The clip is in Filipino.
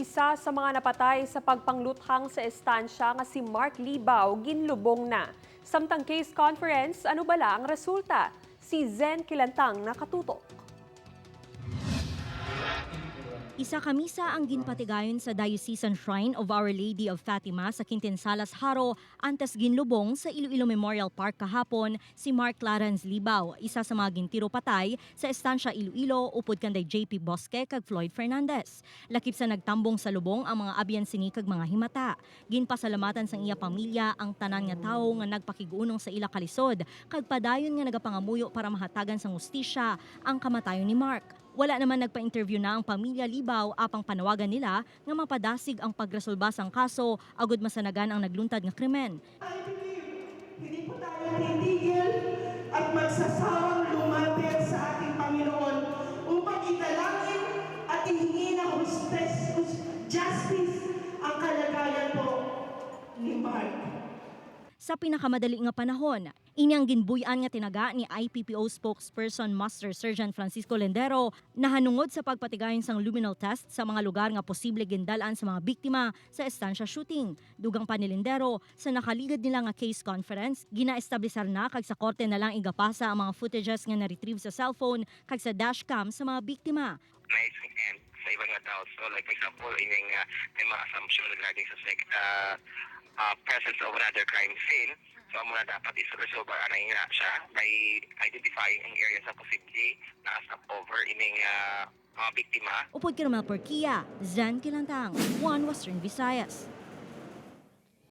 Isa sa mga napatay sa pagpangluthang sa estansya nga si Mark Libao ginlubong na. Samtang case conference, ano bala ang resulta? Si Zen Kilantang nakatutok. Isa kamisa ang ginpatigayon sa Diocesan Shrine of Our Lady of Fatima sa Quintinsalas, Haro, antes ginlubong sa Iloilo Memorial Park kahapon si Mark Clarence Libao, isa sa mga gintiro patay sa estansya Iloilo upod kanday JP Bosque kag Floyd Fernandez. Lakip sa nagtambong sa lubong ang mga abyan sini kag mga himata. Ginpasalamatan sang iya pamilya ang tanan nga tawo nga nagpakiguunong sa ila kalisod kag padayon nga nagapangamuyo para mahatagan sang hustisya ang kamatayon ni Mark. Wala naman nagpa-interview na ang pamilya Libao apang panawagan nila nga mapadasig ang pagresolba sang kaso agud masanagan ang nagluntad nga krimen. I believe, hindi po tayo titigil at magsasawang lumapit sa ating Panginoon upang idalangin at ihingi ng justice ang kalagayan po ni Mark. Sa pinakamadali nga panahon, inyang ginbuyan nga tinaga ni IPPO spokesperson Master Sergeant Francisco Lendero na hanungod sa pagpatigayon sang luminal test sa mga lugar nga posible gindalaan sa mga biktima sa estansya shooting. Dugang pa ni Lendero, sa nakaligad nila nga case conference, ginaestablisar na kag sa korte na lang igapasa ang mga footages nga na-retrieve sa cellphone kag sa dashcam sa mga biktima. Nice and sa ibang nga tao. So like for example, ining may mga assumption regarding sa presence of another crime scene. So muna dapat is-resolve na siya by identifying ang areas na posible na stop over ining mga biktima. Upod Caramel Porquia, Zen Kilantang, One Western Visayas.